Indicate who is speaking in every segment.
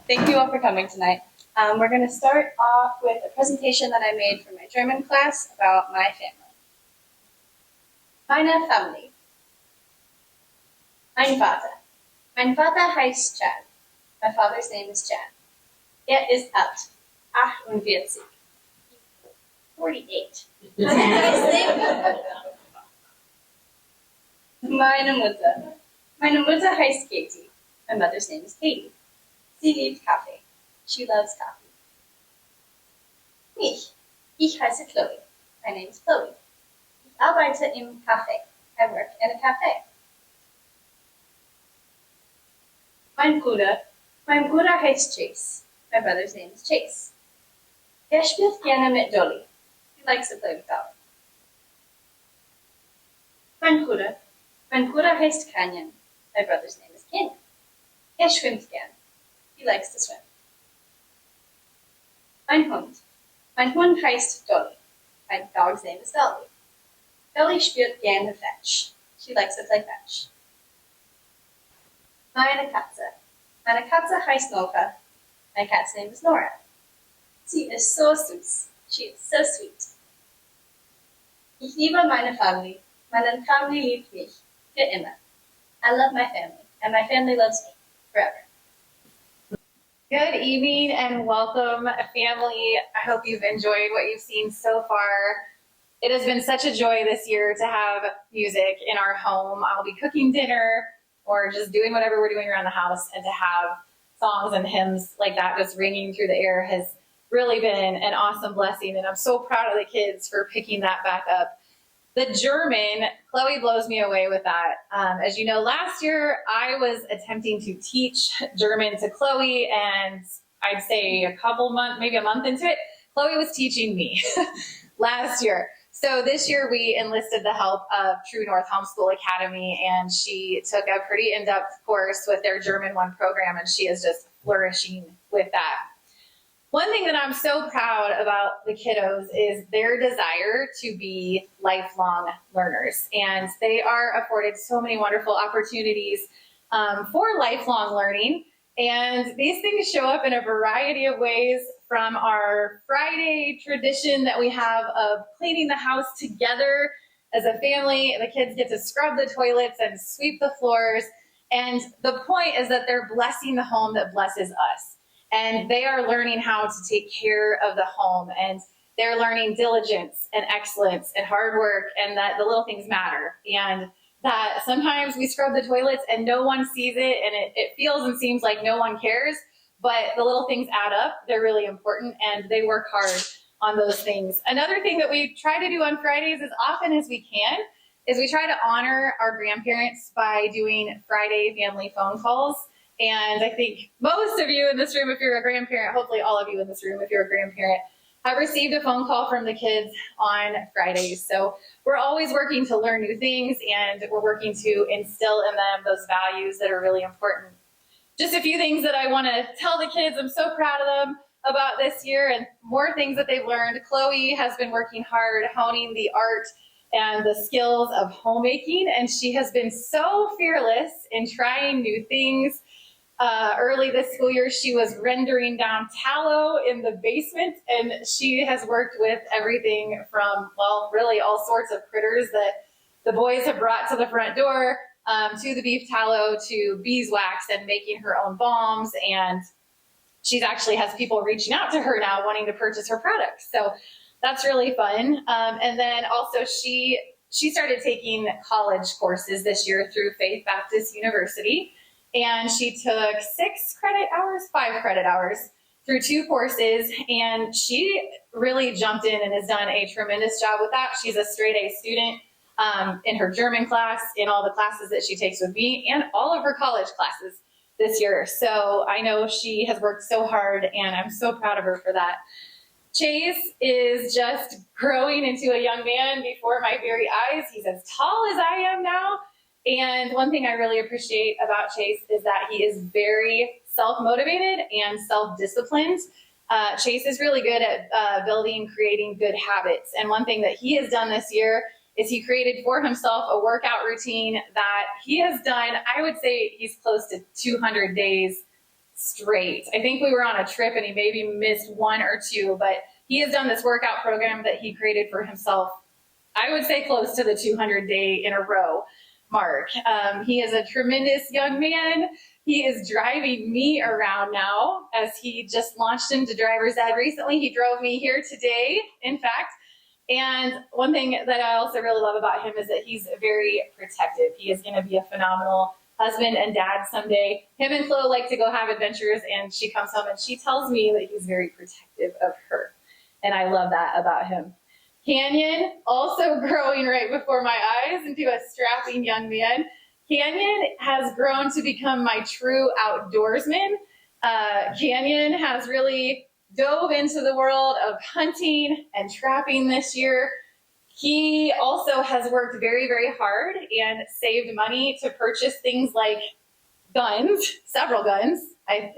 Speaker 1: Thank you all for coming tonight. We're going to start off with a presentation that I made for my German class about my family. Meine Family. Mein Vater. Mein Vater heißt Jan. My father's name is Jan. Ist alt. 48. 48. Meine Mutter. Meine Mutter heißt Katie. My mother's name is Katie. Sie liebt Kaffee. She loves coffee. Mich. Ich heiße Chloe. My name is Chloe. Ich arbeite im Café. I work in a cafe. Mein Bruder. Mein Bruder heißt Chase. My brother's name is Chase. Spielt gerne mit Dolly. He likes to play with Dolly. Mein Bruder. Mein Bruder heißt Canyon. My brother's name is Canyon. Schwimmt gern. He likes to swim. Mein Hund. Mein Hund heißt Dolly. My dog's name is Dolly. Dolly spielt gerne Fetch. She likes to play fetch. Meine Katze. Meine Katze heißt Nora. My cat's name is Nora. Sie ist so süß. She is so sweet. Ich liebe meine Family. Meine Family liebt mich. Für immer. I love my family, and my family loves me forever.
Speaker 2: Good evening and welcome, family. I hope you've enjoyed what you've seen so far. It has been such a joy this year to have music in our home. I'll be cooking dinner or just doing whatever we're doing around the house, and to have songs and hymns like that just ringing through the air has really been an awesome blessing, and I'm so proud of the kids for picking that back up. The German, Chloe blows me away with that. As you know, last year I was attempting to teach German to Chloe, and I'd say a couple months, maybe a month into it, Chloe was teaching me last year. So this year we enlisted the help of True North Homeschool Academy, and she took a pretty in-depth course with their German 1 program, and she is just flourishing with that. One thing that I'm so proud about the kiddos is their desire to be lifelong learners, and they are afforded so many wonderful opportunities for lifelong learning. And these things show up in a variety of ways, from our Friday tradition that we have of cleaning the house together as a family. The kids get to scrub the toilets and sweep the floors. And the point is that they're blessing the home that blesses us. And they are learning how to take care of the home, and they're learning diligence and excellence and hard work, and that the little things matter, and that sometimes we scrub the toilets and no one sees it, and it feels and seems like no one cares, but the little things add up. They're really important, and they work hard on those things. Another thing that we try to do on Fridays as often as we can is we try to honor our grandparents by doing Friday family phone calls. And I think most of you in this room, if you're a grandparent, hopefully all of you in this room, if you're a grandparent, have received a phone call from the kids on Fridays. So we're always working to learn new things, and we're working to instill in them those values that are really important. Just a few things that I want to tell the kids. I'm so proud of them about this year, and more things that they've learned. Chloe has been working hard, honing the art and the skills of homemaking, and she has been so fearless in trying new things. Early this school year, she was rendering down tallow in the basement, and she has worked with everything from, well, really all sorts of critters that the boys have brought to the front door, to the beef tallow, to beeswax, and making her own balms. And she actually has people reaching out to her now wanting to purchase her products. So that's really fun. And then also she started taking college courses this year through Faith Baptist University. And she took 5 credit hours through 2 courses, and she really jumped in and has done a tremendous job with that. She's a straight A student in her German class, in all the classes that she takes with me, and all of her college classes this year. So I know she has worked so hard, and I'm so proud of her for that. Chase is just growing into a young man before my very eyes. He's as tall as I am now. And one thing I really appreciate about Chase is that he is very self-motivated and self-disciplined. Chase is really good at building, creating good habits. And one thing that he has done this year is he created for himself a workout routine that he has done. I would say he's close to 200 days straight. I think we were on a trip and he maybe missed one or two, but he has done this workout program that he created for himself. I would say close to the 200 day in a row mark. He is a tremendous young man. He is driving me around now as he just launched into driver's ed recently. He drove me here today, in fact. And one thing that I also really love about him is that he's very protective. He is going to be a phenomenal husband and dad someday. Him and Chloe like to go have adventures, and she comes home and she tells me that he's very protective of her. And I love that about him. Canyon, also growing right before my eyes into a strapping young man. Canyon has grown to become my true outdoorsman. Canyon has really dove into the world of hunting and trapping this year. He also has worked very, very hard and saved money to purchase things like guns, several guns. I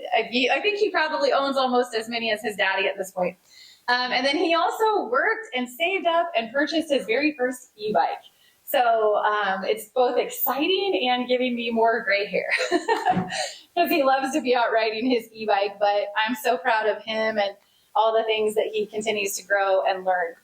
Speaker 2: think he probably owns almost as many as his daddy at this point. And then he also worked and saved up and purchased his very first e-bike. So it's both exciting and giving me more gray hair because he loves to be out riding his e-bike. But I'm so proud of him and all the things that he continues to grow and learn.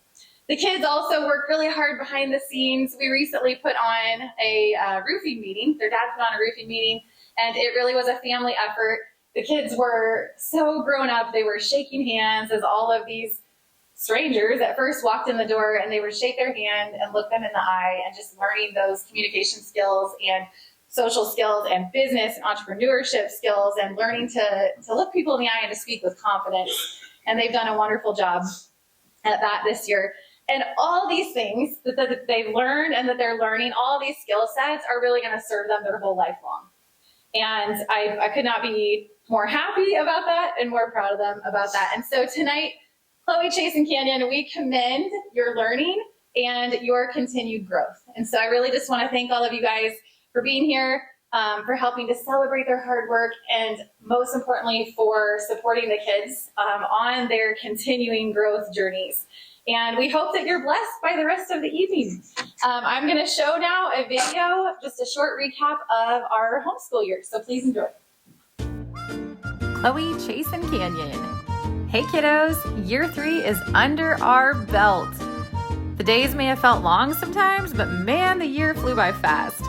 Speaker 2: The kids also work really hard behind the scenes. We recently put on a roofing meeting. Their dad put on a roofing meeting, and it really was a family effort. The kids were so grown up. They were shaking hands as all of these strangers at first walked in the door, and they would shake their hand and look them in the eye, and just learning those communication skills and social skills and business and entrepreneurship skills, and learning to look people in the eye and to speak with confidence. And they've done a wonderful job at that this year. And all these things that they've learned and that they're learning, all these skill sets are really going to serve them their whole life long. And I could not be more happy about that and more proud of them about that. And so tonight, Chloe, Chase, and Canyon, we commend your learning and your continued growth. And so I really just want to thank all of you guys for being here, for helping to celebrate their hard work, and most importantly, for supporting the kids on their continuing growth journeys. And we hope that you're blessed by the rest of the evening. I'm going to show now a video, just a short recap of our homeschool year. So please enjoy.
Speaker 3: Chloe, Chase, and Canyon. Hey kiddos, year 3 is under our belt. The days may have felt long sometimes, but man, the year flew by fast.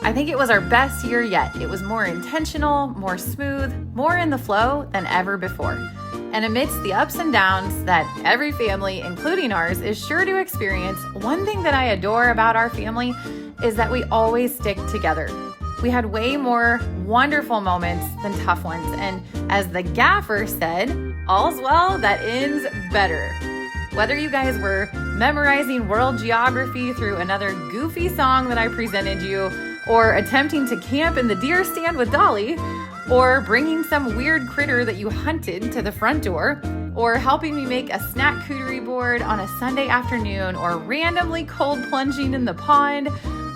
Speaker 3: I think it was our best year yet. It was more intentional, more smooth, more in the flow than ever before. And amidst the ups and downs that every family, including ours, is sure to experience, one thing that I adore about our family is that we always stick together. We had way more wonderful moments than tough ones. And as the gaffer said, all's well that ends better. Whether you guys were memorizing world geography through another goofy song that I presented you, or attempting to camp in the deer stand with Dolly, or bringing some weird critter that you hunted to the front door, or helping me make a snack cootery board on a Sunday afternoon, or randomly cold plunging in the pond,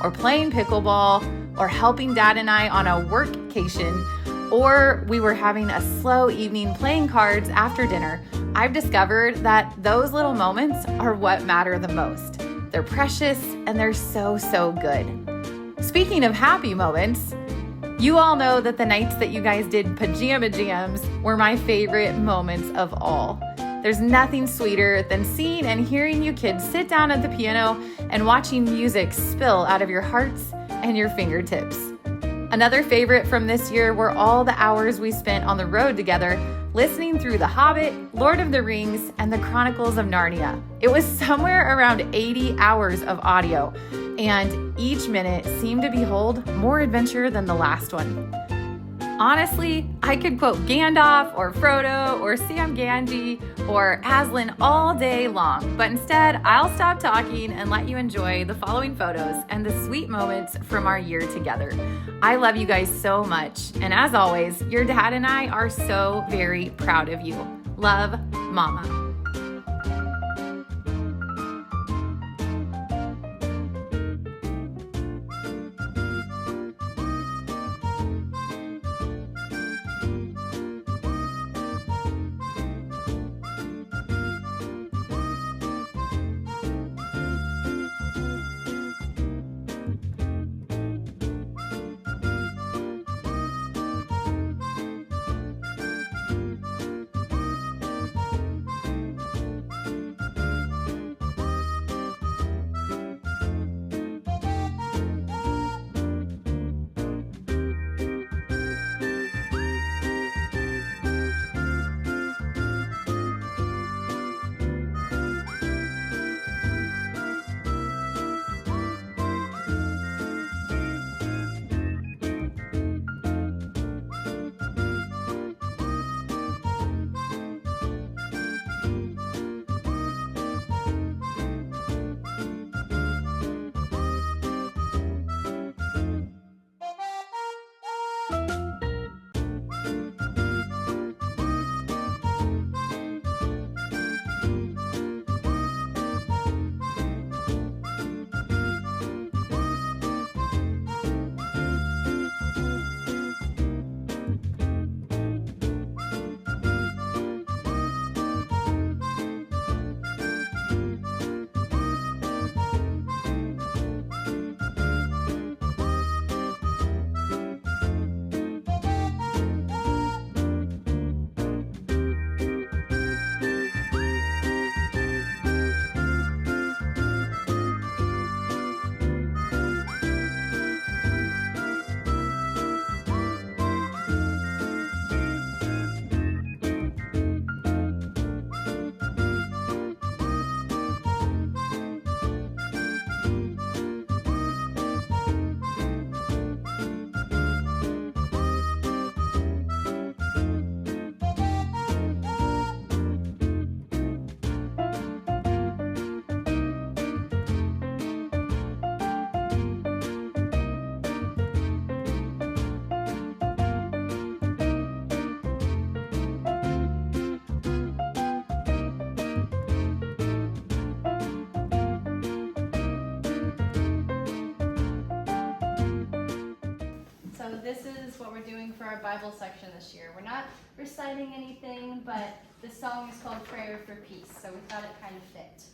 Speaker 3: or playing pickleball, or helping Dad and I on a workcation, or we were having a slow evening playing cards after dinner, I've discovered that those little moments are what matter the most. They're precious and they're so, so good. Speaking of happy moments, you all know that the nights that you guys did pajama jams were my favorite moments of all. There's nothing sweeter than seeing and hearing you kids sit down at the piano and watching music spill out of your hearts and your fingertips. Another favorite from this year were all the hours we spent on the road together, listening through The Hobbit, Lord of the Rings, and the Chronicles of Narnia. It was somewhere around 80 hours of audio, and each minute seemed to behold more adventure than the last one. Honestly, I could quote Gandalf or Frodo or Sam Gamgee or Aslan all day long, but instead I'll stop talking and let you enjoy the following photos and the sweet moments from our year together. I love you guys so much, and as always, your dad and I are so very proud of you. Love, Mama.
Speaker 1: what we're doing for our Bible section this year. We're not reciting anything, but the song is called Prayer for Peace, so we thought it kind of fit.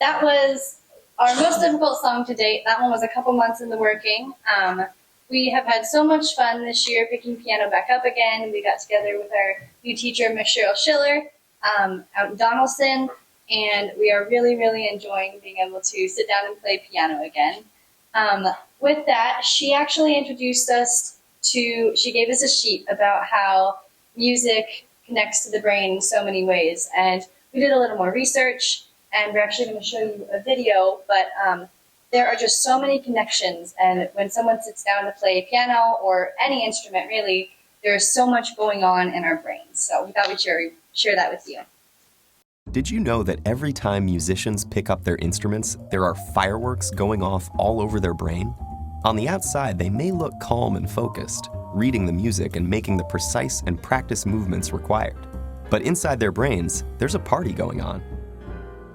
Speaker 1: That was our most difficult song to date. That one was a couple months in the working. We have had so much fun this year picking piano back up again. We got together with our new teacher, Miss Cheryl Schiller, out in Donaldson, and we are really, really enjoying being able to sit down and play piano again. With that, she actually introduced us to, she gave us a sheet about how music connects to the brain in so many ways. And we did a little more research, and we're actually going to show you a video, but there are just so many connections. And when someone sits down to play piano or any instrument, really, there's so much going on in our brains. So we thought we'd share that with you.
Speaker 4: Did you know that every time musicians pick up their instruments, there are fireworks going off all over their brain? On the outside, they may look calm and focused, reading the music and making the precise and practiced movements required. But inside their brains, there's a party going on.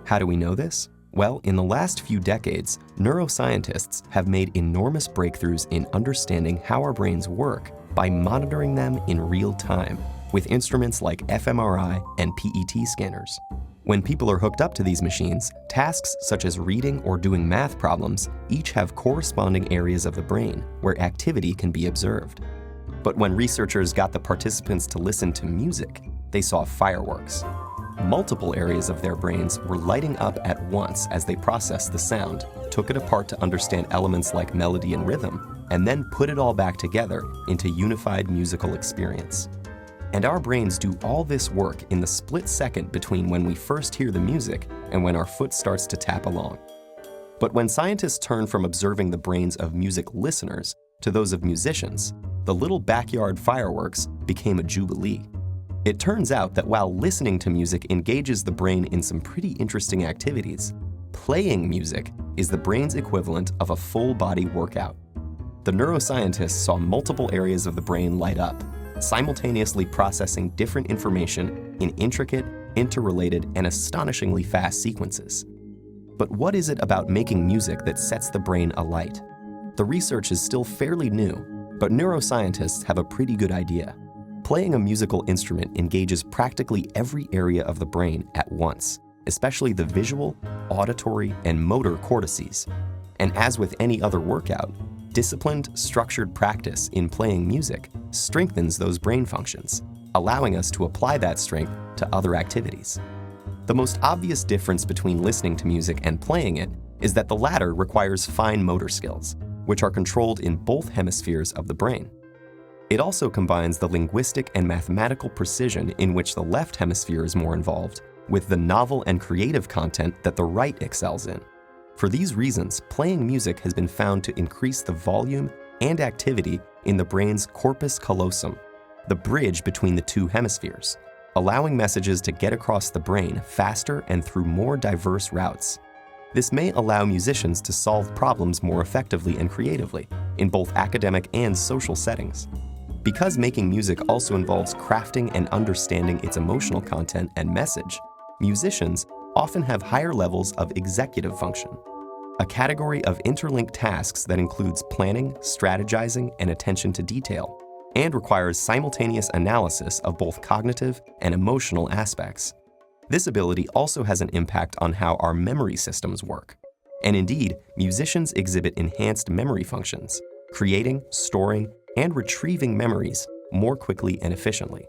Speaker 4: How do we know this? Well, in the last few decades, neuroscientists have made enormous breakthroughs in understanding how our brains work by monitoring them in real time with instruments like fMRI and PET scanners. When people are hooked up to these machines, tasks such as reading or doing math problems each have corresponding areas of the brain where activity can be observed. But when researchers got the participants to listen to music, they saw fireworks. Multiple areas of their brains were lighting up at once as they processed the sound, took it apart to understand elements like melody and rhythm, and then put it all back together into unified musical experience. And our brains do all this work in the split second between when we first hear the music and when our foot starts to tap along. But when scientists turn from observing the brains of music listeners to those of musicians, the little backyard fireworks became a jubilee. It turns out that while listening to music engages the brain in some pretty interesting activities, playing music is the brain's equivalent of a full-body workout. The neuroscientists saw multiple areas of the brain light up, simultaneously processing different information in intricate, interrelated, and astonishingly fast sequences. But what is it about making music that sets the brain alight? The research is still fairly new, but neuroscientists have a pretty good idea. Playing a musical instrument engages practically every area of the brain at once, especially the visual, auditory, and motor cortices. And as with any other workout, disciplined, structured practice in playing music strengthens those brain functions, allowing us to apply that strength to other activities. The most obvious difference between listening to music and playing it is that the latter requires fine motor skills, which are controlled in both hemispheres of the brain. It also combines the linguistic and mathematical precision in which the left hemisphere is more involved with the novel and creative content that the right excels in. For these reasons, playing music has been found to increase the volume and activity in the brain's corpus callosum, the bridge between the two hemispheres, allowing messages to get across the brain faster and through more diverse routes. This may allow musicians to solve problems more effectively and creatively in both academic and social settings. Because making music also involves crafting and understanding its emotional content and message, musicians often have higher levels of executive function, a category of interlinked tasks that includes planning, strategizing, and attention to detail, and requires simultaneous analysis of both cognitive and emotional aspects. This ability also has an impact on how our memory systems work. And indeed, musicians exhibit enhanced memory functions, creating, storing, and retrieving memories more quickly and efficiently.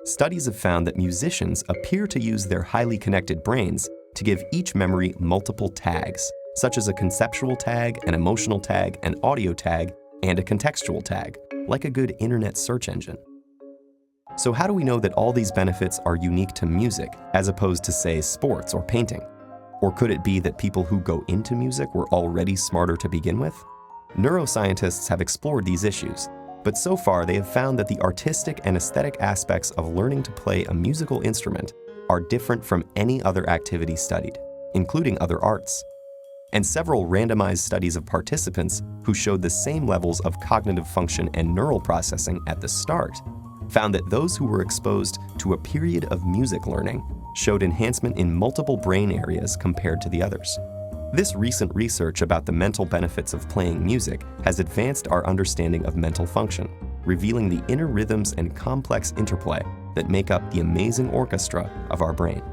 Speaker 4: Studies have found that musicians appear to use their highly connected brains to give each memory multiple tags, such as a conceptual tag, an emotional tag, an audio tag, and a contextual tag, like a good internet search engine. So how do we know that all these benefits are unique to music as opposed to, say, sports or painting? Or could it be that people who go into music were already smarter to begin with? Neuroscientists have explored these issues, but so far they have found that the artistic and aesthetic aspects of learning to play a musical instrument are different from any other activity studied, including other arts. And several randomized studies of participants who showed the same levels of cognitive function and neural processing at the start found that those who were exposed to a period of music learning showed enhancement in multiple brain areas compared to the others. This recent research about the mental benefits of playing music has advanced our understanding of mental function, revealing the inner rhythms and complex interplay that make up the amazing orchestra of our brain.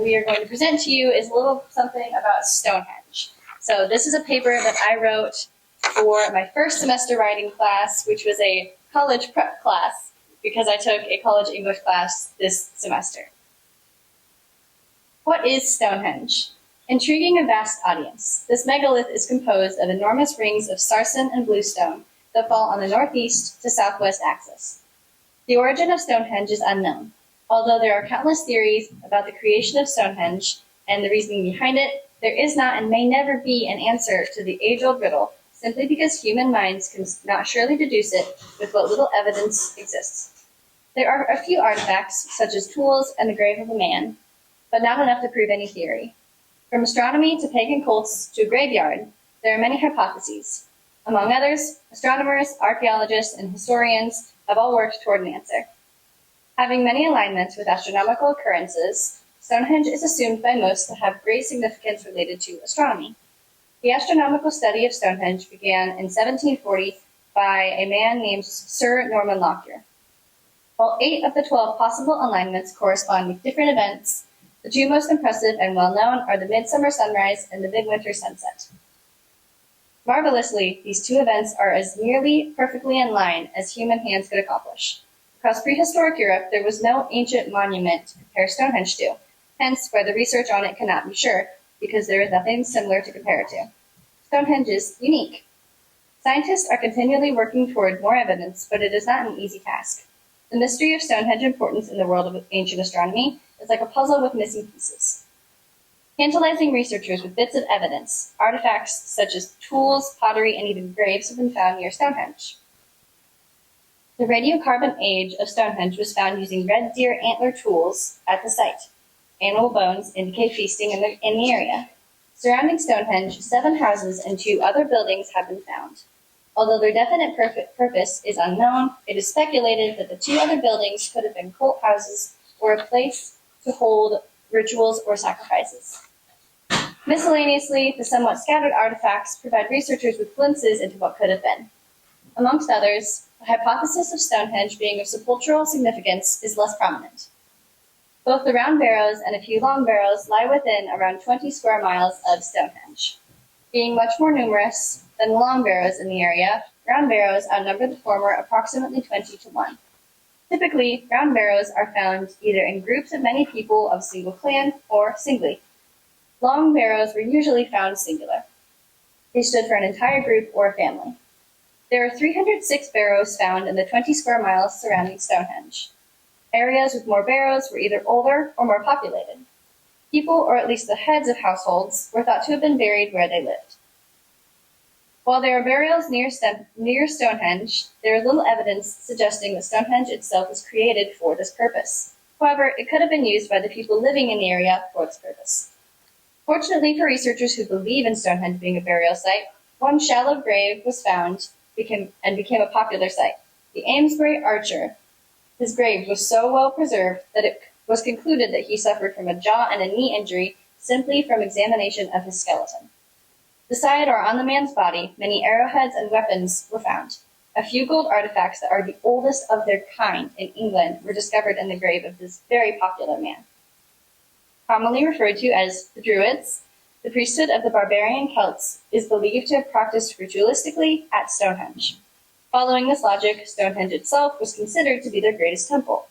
Speaker 1: we are going to present to you is a little something about Stonehenge. So this is a paper that I wrote for my first semester writing class, which was a college prep class, because I took a college English class this semester. What is Stonehenge? Intriguing a vast audience, this megalith is composed of enormous rings of sarsen and bluestone that fall on the northeast to southwest axis. The origin of Stonehenge is unknown, although there are countless theories about the creation of Stonehenge and the reasoning behind it. There is not and may never be an answer to the age-old riddle, simply because human minds can not surely deduce it with what little evidence exists. There are a few artifacts, such as tools and the grave of a man, but not enough to prove any theory. From astronomy to pagan cults to a graveyard, there are many hypotheses. Among others, astronomers, archaeologists, and historians have all worked toward an answer. Having many alignments with astronomical occurrences, Stonehenge is assumed by most to have great significance related to astronomy. The astronomical study of Stonehenge began in 1740 by a man named Sir Norman Lockyer. While 8 of the 12 possible alignments correspond with different events, the two most impressive and well-known are the midsummer sunrise and the midwinter sunset. Marvelously, these two events are as nearly perfectly in line as human hands could accomplish. Across prehistoric Europe, there was no ancient monument to compare Stonehenge to, hence why the research on it cannot be sure, because there is nothing similar to compare it to. Stonehenge is unique. Scientists are continually working toward more evidence, but it is not an easy task. The mystery of Stonehenge importance in the world of ancient astronomy is like a puzzle with missing pieces. Tantalizing researchers with bits of evidence, artifacts such as tools, pottery, and even graves have been found near Stonehenge. The radiocarbon age of Stonehenge was found using red deer antler tools at the site. Animal bones indicate feasting in the area. Surrounding Stonehenge, 7 houses and 2 other buildings have been found. Although their definite purpose is unknown, it is speculated that the 2 other buildings could have been cult houses or a place to hold rituals or sacrifices. Miscellaneously, the somewhat scattered artifacts provide researchers with glimpses into what could have been. Amongst others, the hypothesis of Stonehenge being of sepulchral significance is less prominent. Both the round barrows and a few long barrows lie within around 20 square miles of Stonehenge. Being much more numerous than the long barrows in the area, round barrows outnumber the former approximately 20 to 1. Typically, round barrows are found either in groups of many people of a single clan or singly. Long barrows were usually found singular. They stood for an entire group or a family. There are 306 barrows found in the 20 square miles surrounding Stonehenge. Areas with more barrows were either older or more populated. People, or at least the heads of households, were thought to have been buried where they lived. While there are burials near Stonehenge, there is little evidence suggesting that Stonehenge itself was created for this purpose. However, it could have been used by the people living in the area for this purpose. Fortunately for researchers who believe in Stonehenge being a burial site, one shallow grave was found and became a popular site. The Amesbury archer, his grave was so well preserved that it was concluded that he suffered from a jaw and a knee injury simply from examination of his skeleton. Beside or on the man's body, many arrowheads and weapons were found. A few gold artifacts that are the oldest of their kind in England were discovered in the grave of this very popular man. Commonly referred to as the Druids, the priesthood of the barbarian Celts is believed to have practiced ritualistically at Stonehenge. Following this logic, Stonehenge itself was considered to be their greatest temple.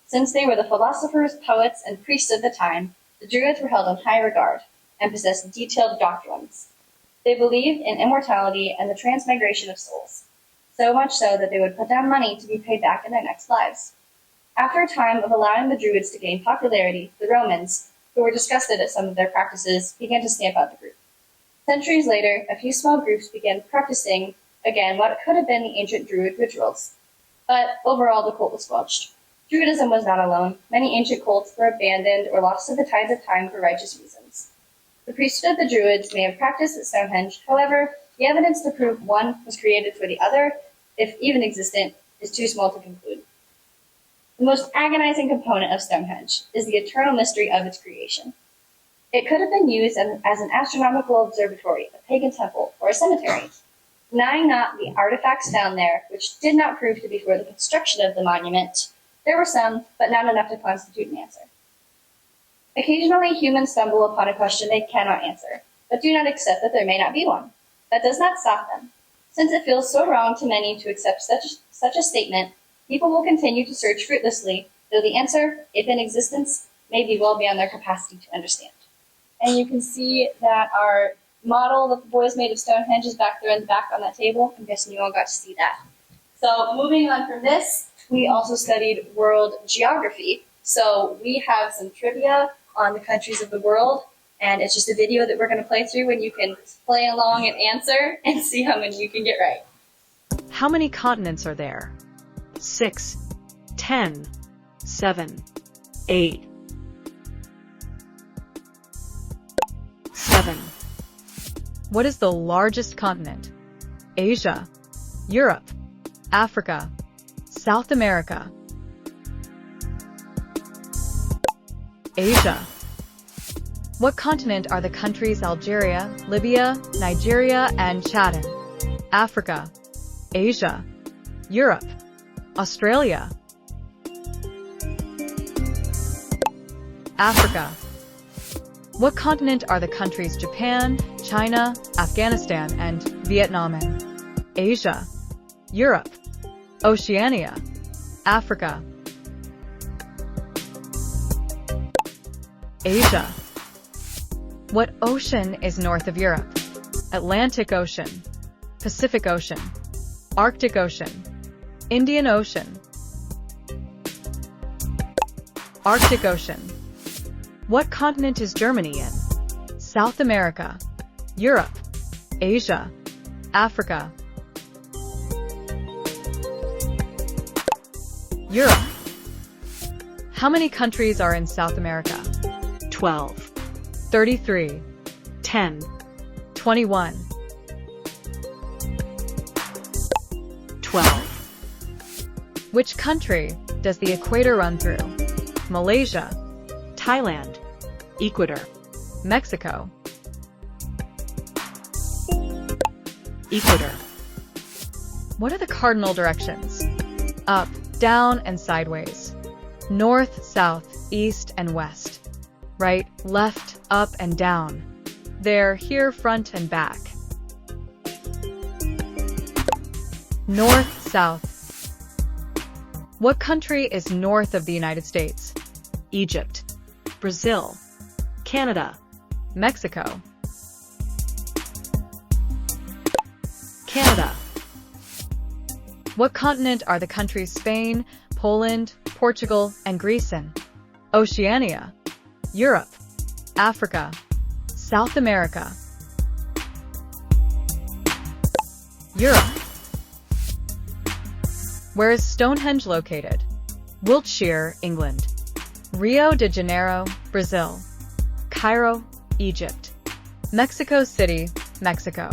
Speaker 1: Since they were the philosophers, poets, and priests of the time, the Druids were held in high regard and possessed detailed doctrines. They believed in immortality and the transmigration of souls, so much so that they would put down money to be paid back in their next lives. After a time of allowing the Druids to gain popularity, the Romans, who were disgusted at some of their practices, began to stamp out the group. Centuries later, a few small groups began practicing again what could have been the ancient Druid rituals. But overall, the cult was squelched. Druidism was not alone. Many ancient cults were abandoned or lost to the tides of time for righteous reasons. The priesthood of the Druids may have practiced at Stonehenge. However, the evidence to prove one was created for the other, if even existent, is too small to conclude. The most agonizing component of Stonehenge is the eternal mystery of its creation. It could have been used as an astronomical observatory, a pagan temple, or a cemetery. Denying not the artifacts found there, which did not prove to be for the construction of the monument, there were some, but not enough to constitute an answer. Occasionally, humans stumble upon a question they cannot answer, but do not accept that there may not be one. That does not stop them. Since it feels so wrong to many to accept such a statement, people will continue to search fruitlessly, though the answer, if in existence, may be well beyond their capacity to understand. And you can see that our model that the boys made of Stonehenge is back there in the back on that table. I'm guessing you all got to see that. So moving on from this, we also studied world geography. So we have some trivia on the countries of the world, and it's just a video that we're going to play through, and you can play along and answer and see how many you can get right.
Speaker 5: How many continents are there? 6, 10, 7, 8. 7.
Speaker 3: What is the largest continent? Asia, Europe, Africa, South America. Asia. What continent are the countries Algeria, Libya, Nigeria, and Chad in? Africa, Asia, Europe, Australia. Africa. What continent are the countries Japan, China, Afghanistan, and Vietnam in? Asia, Europe, Oceania, Africa. Asia. What ocean is north of Europe? Atlantic Ocean, Pacific Ocean, Arctic Ocean, Indian Ocean. Arctic Ocean. What continent is Germany in? South America, Europe, Asia, Africa. Europe. How many countries are in South America?
Speaker 5: 12,
Speaker 3: 33,
Speaker 5: 10,
Speaker 3: 21.
Speaker 5: 12.
Speaker 3: Which country does the equator run through? Malaysia,
Speaker 5: Thailand, Ecuador,
Speaker 3: Mexico.
Speaker 5: Ecuador.
Speaker 3: What are the cardinal directions? Up, down, and sideways. North, south, east, and west. Right, left, up, and down. There, here, front, and back. North, south. What country is north of the United States?
Speaker 5: Egypt, Brazil, Canada,
Speaker 3: Mexico.
Speaker 5: Canada.
Speaker 3: What continent are the countries Spain, Poland, Portugal, and Greece in? Oceania, Europe, Africa, South America. Europe. Where is Stonehenge located? Wiltshire, England. Rio de Janeiro, Brazil. Cairo, Egypt. Mexico City, Mexico.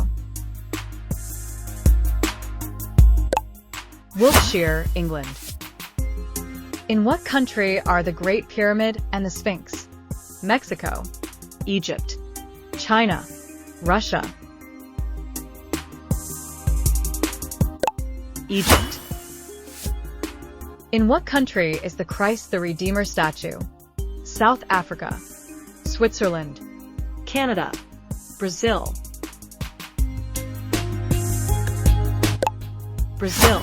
Speaker 3: Wiltshire, England. In what country are the Great Pyramid and the Sphinx? Mexico, Egypt, China, Russia.
Speaker 5: Egypt.
Speaker 3: In what country is the Christ the Redeemer statue? South Africa, Switzerland,
Speaker 5: Canada, Brazil. Brazil.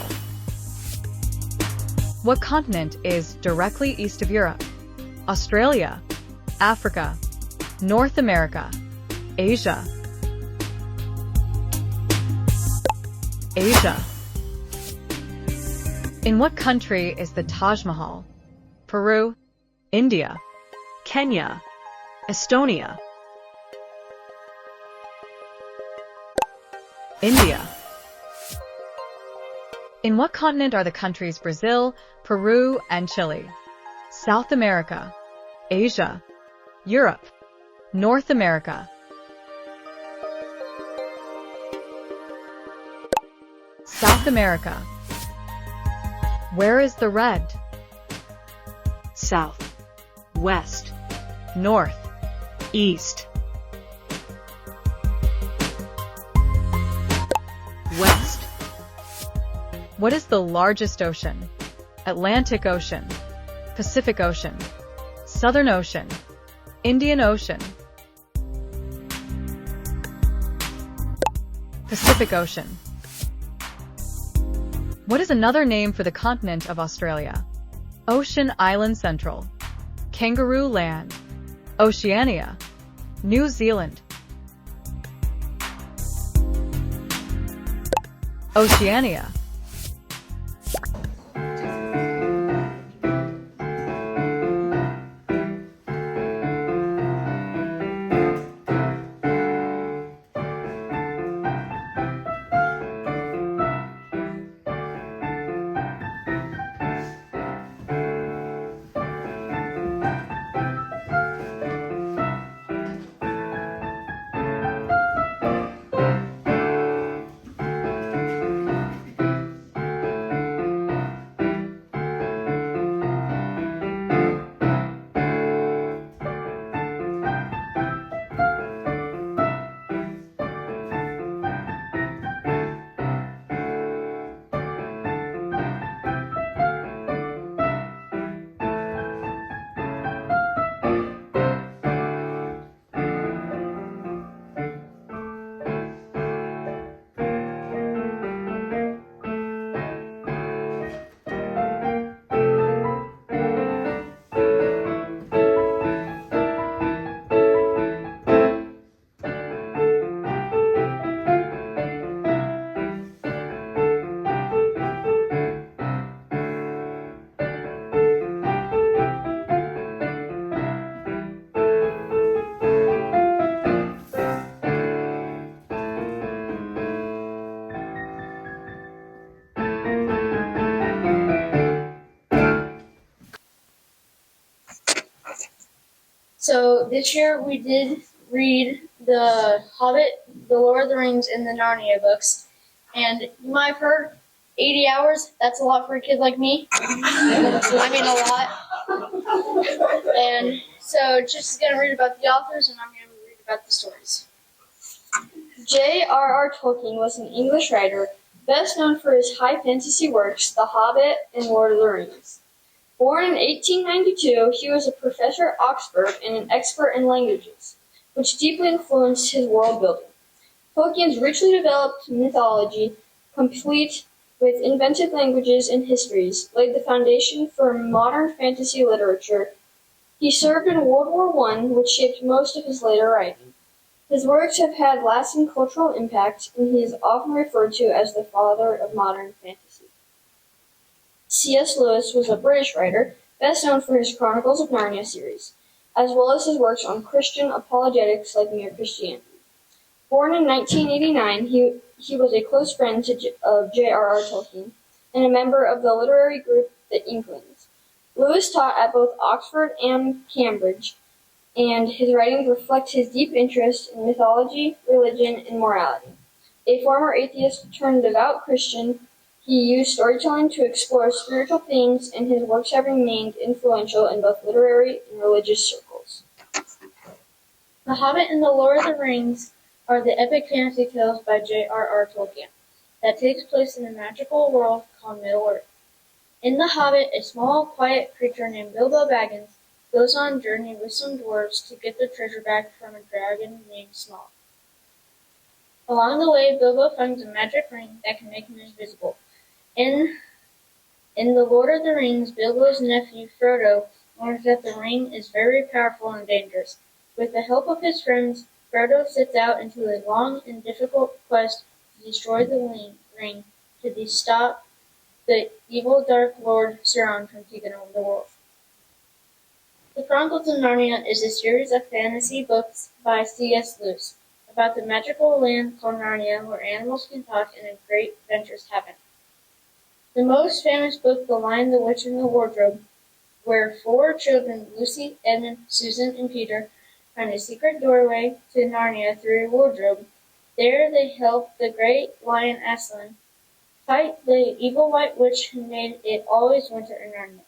Speaker 3: What continent is directly east of Europe? Australia, Africa, North America, Asia. Asia. In what country is the Taj Mahal? Peru, India,
Speaker 5: Kenya, Estonia.
Speaker 3: India. In what continent are the countries Brazil, Peru, and Chile? South America, Asia, Europe, North America. South America. Where is the red?
Speaker 5: South, west,
Speaker 3: North.
Speaker 5: east, west.
Speaker 3: What is the largest ocean? Atlantic Ocean, Pacific Ocean, Southern Ocean, Indian Ocean, Pacific Ocean. What is another name for the continent of Australia? Ocean Island Central, Kangaroo Land, Oceania, New Zealand. Oceania.
Speaker 1: So this year we did read The Hobbit, The Lord of the Rings, and the Narnia books. And you might have heard 80 hours. That's a lot for a kid like me. I mean, a lot. And so just going to read about the authors, and I'm going to read about the stories. J.R.R. Tolkien was an English writer, best known for his high fantasy works, The Hobbit and Lord of the Rings. Born in 1892, he was a professor at Oxford and an expert in languages, which deeply influenced his world building. Tolkien's richly developed mythology, complete with invented languages and histories, laid the foundation for modern fantasy literature. He served in World War I, which shaped most of his later writing. His works have had lasting cultural impact, and he is often referred to as the father of modern fantasy. C.S. Lewis was a British writer, best known for his Chronicles of Narnia series, as well as his works on Christian apologetics like Mere Christianity. Born in 1989, he was a close friend of J.R.R. Tolkien and a member of the literary group The Inklings. Lewis taught at both Oxford and Cambridge, and his writings reflect his deep interest in mythology, religion, and morality. A former atheist turned devout Christian, he used storytelling to explore spiritual themes, and his works have remained influential in both literary and religious circles. The Hobbit and the Lord of the Rings are the epic fantasy tales by J.R.R. Tolkien that takes place in a magical world called Middle-earth. In The Hobbit, a small, quiet creature named Bilbo Baggins goes on a journey with some dwarves to get the treasure back from a dragon named Smaug. Along the way, Bilbo finds a magic ring that can make him invisible. In The Lord of the Rings, Bilbo's nephew Frodo learns that the ring is very powerful and dangerous. With the help of his friends, Frodo sets out into a long and difficult quest to destroy the ring to stop the evil Dark Lord Sauron from taking over the world. The Chronicles of Narnia is a series of fantasy books by C.S. Lewis about the magical land called Narnia where animals can talk and great adventures happen. The most famous book, The Lion, the Witch, and the Wardrobe, where four children, Lucy, Edmund, Susan, and Peter, find a secret doorway to Narnia through a wardrobe. There they help the great lion Aslan fight the evil White Witch who made it always winter in Narnia.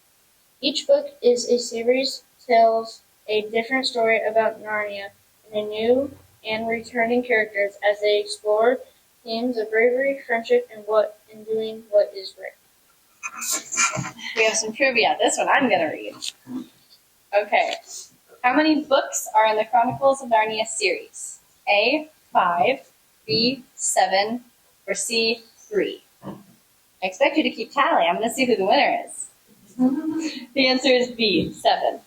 Speaker 1: Each book is a series, tells a different story about Narnia and a new and returning characters as they explore themes of bravery, friendship, and doing what is right. We have some trivia. This one I'm going to read. Okay. How many books are in the Chronicles of Narnia series? A, 5, B, 7, or C, 3? I expect you to keep tally. I'm going to see who the winner is. The answer is B, 7.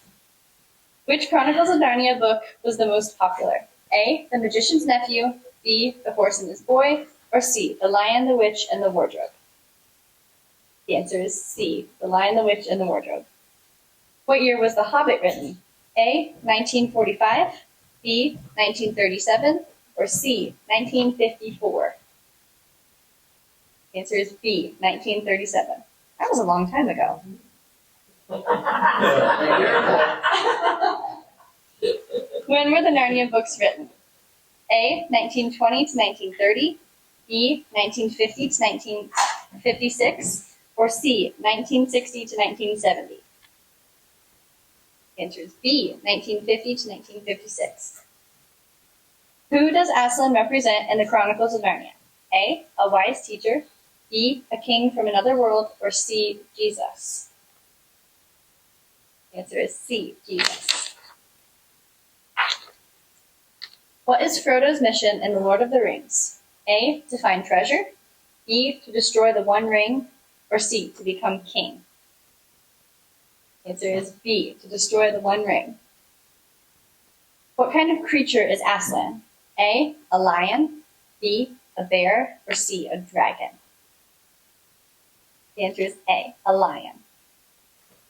Speaker 1: Which Chronicles of Narnia book was the most popular? A, The Magician's Nephew, B, The Horse and His Boy, or C, The Lion, the Witch, and the Wardrobe? The answer is C, The Lion, the Witch, and the Wardrobe. What year was The Hobbit written? A, 1945, B, 1937, or C, 1954? The answer is B, 1937. That was a long time ago. When were the Narnia books written? A, 1920 to 1930, B, 1950 to 1956, or C, 1960 to 1970? The answer is B, 1950 to 1956. Who does Aslan represent in the Chronicles of Narnia? A, a wise teacher, B, a king from another world, or C, Jesus? The answer is C, Jesus. What is Frodo's mission in The Lord of the Rings? A, to find treasure, B, to destroy the One Ring, or C, to become king? The answer is B, to destroy the One Ring. What kind of creature is Aslan? A, a lion, B, a bear, or C, a dragon? The answer is A, a lion.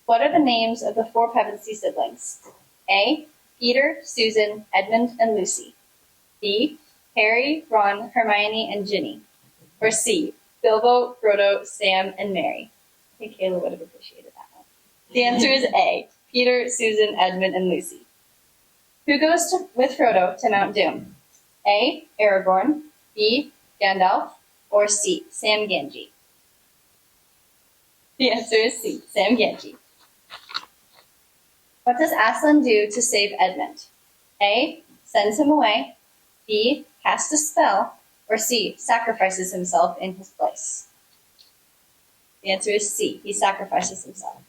Speaker 1: What are the names of the 4 Pevensey siblings? A, Peter, Susan, Edmund, and Lucy. B, Harry, Ron, Hermione, and Ginny. Or C, Bilbo, Frodo, Sam, and Mary. I think Kayla would have appreciated that one. The answer is A, Peter, Susan, Edmund, and Lucy. Who goes with Frodo to Mount Doom? A, Aragorn, B, Gandalf, or C, Sam Gamgee? The answer is C, Sam Gamgee. What does Aslan do to save Edmund? A, sends him away, B, casts a spell, or C, sacrifices himself in his place? The answer is C, he sacrifices himself.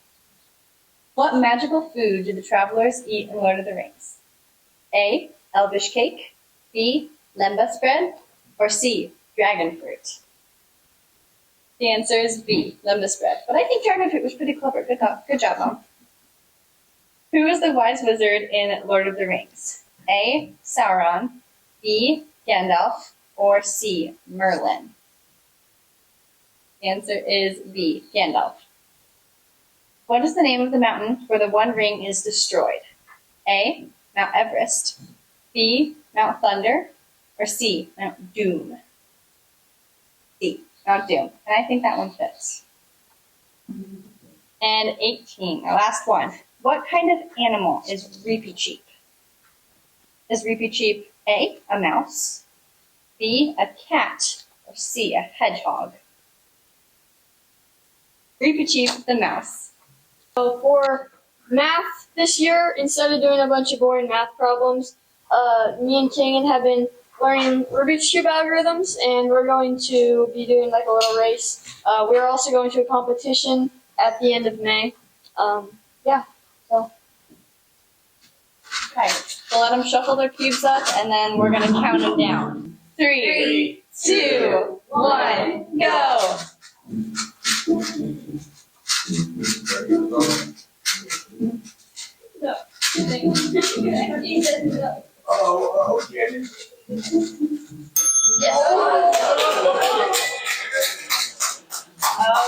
Speaker 1: What magical food do the travelers eat in Lord of the Rings? A, elvish cake, B, lembas bread, or C, dragon fruit? The answer is B, lembas bread. But I think dragon fruit was pretty clever. Good job, Mom. Who is the wise wizard in Lord of the Rings? A, Sauron, B, Gandalf, or C, Merlin? The answer is B, Gandalf. What is the name of the mountain where the One Ring is destroyed? A, Mount Everest, B, Mount Thunder, or C, Mount Doom? C, Mount Doom. And I think that one fits. And 18, our last one. What kind of animal is Reepicheep? Is Reepicheep A, a mouse, B, a cat, or C, a hedgehog? Reepicheep the mouse.
Speaker 6: So for math this year, instead of doing a bunch of boring math problems, me and Kingen have been learning Rubik's Cube algorithms, and we're going to be doing like a little race. We're also going to a competition at the end of May.
Speaker 1: Okay, so let them shuffle their cubes up, and then we're going to count them down. 3, 2, 1, go!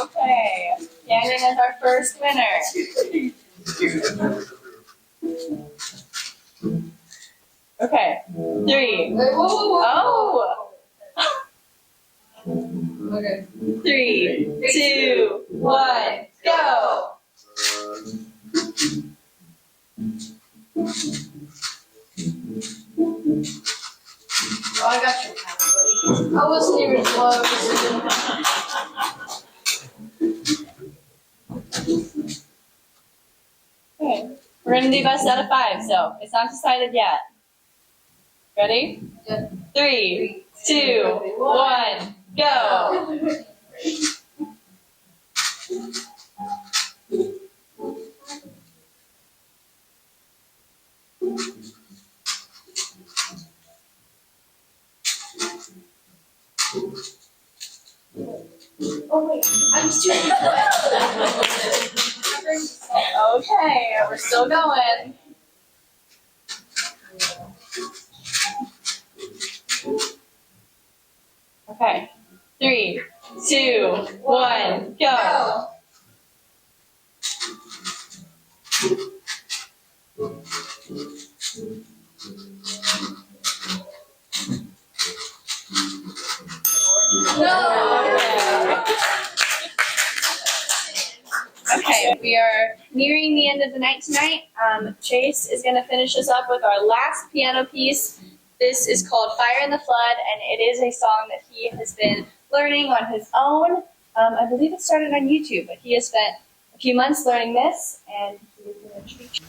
Speaker 1: Okay, Canyon is our first winner. Okay, 3. Oh!
Speaker 6: Okay.
Speaker 1: 3, 2, 1, go!
Speaker 6: Oh, I got you. I wasn't even close.
Speaker 1: Okay, we're gonna do best out of 5, so it's not decided yet. Ready?
Speaker 6: Yeah.
Speaker 1: 3, 2, 1, go! I'm just too
Speaker 2: Okay, we're still going. Okay, 3, 2, 1, go.
Speaker 1: No. Okay, we are nearing the end of the night tonight. Chase is going to finish us up with our last piano piece. This is called Fire in the Flood, and it is a song that he has been learning on his own. I believe it started on YouTube, but he has spent a few months learning this, and he is going to treat you.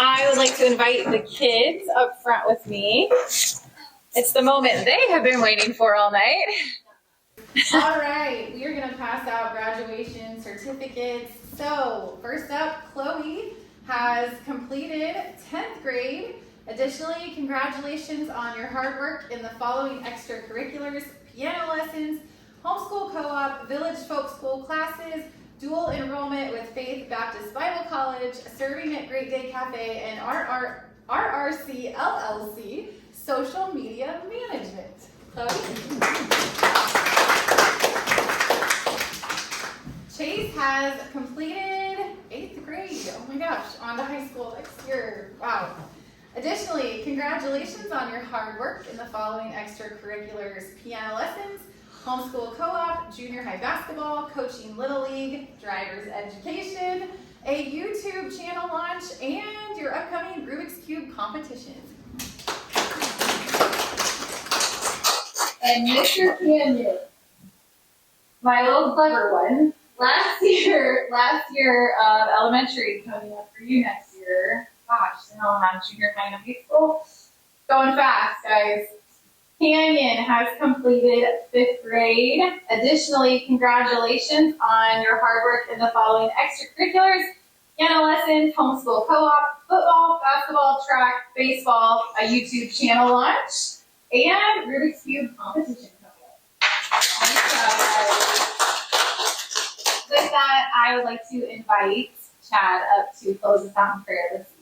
Speaker 2: I would like to invite the kids up front with me. It's the moment they have been waiting for all night.
Speaker 3: All right, we are going to pass out graduation certificates. So, first up, Chloe has completed 10th grade. Additionally, congratulations on your hard work in the following extracurriculars: piano lessons, homeschool co-op, village folk school classes, dual enrollment with Faith Baptist Bible College, serving at Great Day Cafe and RRC LLC, social media management. Chloe? Chase has completed 8th grade. Oh my gosh, on to high school next year. Wow. Additionally, congratulations on your hard work in the following extracurriculars: piano lessons, homeschool co-op, junior high basketball, coaching Little League, driver's education, a YouTube channel launch, and your upcoming Rubik's Cube competition.
Speaker 2: And Mr. Canyon, my little clever one. Last year of elementary coming up for you next year. Gosh, then I'll have junior high and high school. Going fast, guys. Canyon has completed 5th grade. Additionally, congratulations on your hard work in the following extracurriculars: piano lessons, homeschool co-op, football, basketball, track, baseball, a YouTube channel launch, and Rubik's Cube competition coming up. With that, I would like to invite Chad up to close us out in prayer this evening.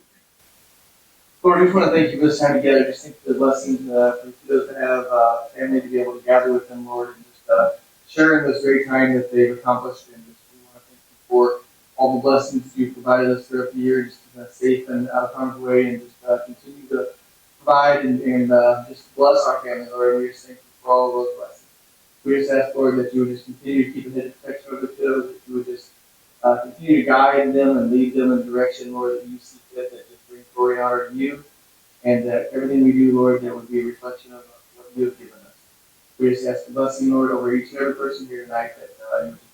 Speaker 7: Lord, I just want to thank you for this time together. Just thank you for the blessings for the kiddos to have family to be able to gather with them, Lord, and just sharing this great time that they've accomplished. And just we want to thank you for all the blessings you've provided us throughout the year, just safe and out of harm's way, and just continue to provide and just bless our family, Lord. We just thank you for all of those blessings. We just ask, Lord, that you would just continue to keep a head of protection over the kiddos, that you would just continue to guide them and lead them in the direction, Lord, that you see fit, that just brings glory and honor to you, and that everything we do, Lord, that would be a reflection of what you have given us. We just ask the blessing, Lord, over each and every person here tonight, that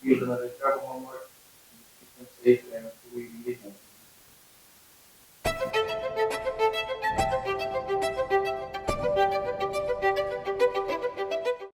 Speaker 7: you would give them as they travel home, Lord, and keep them safe and we meet again.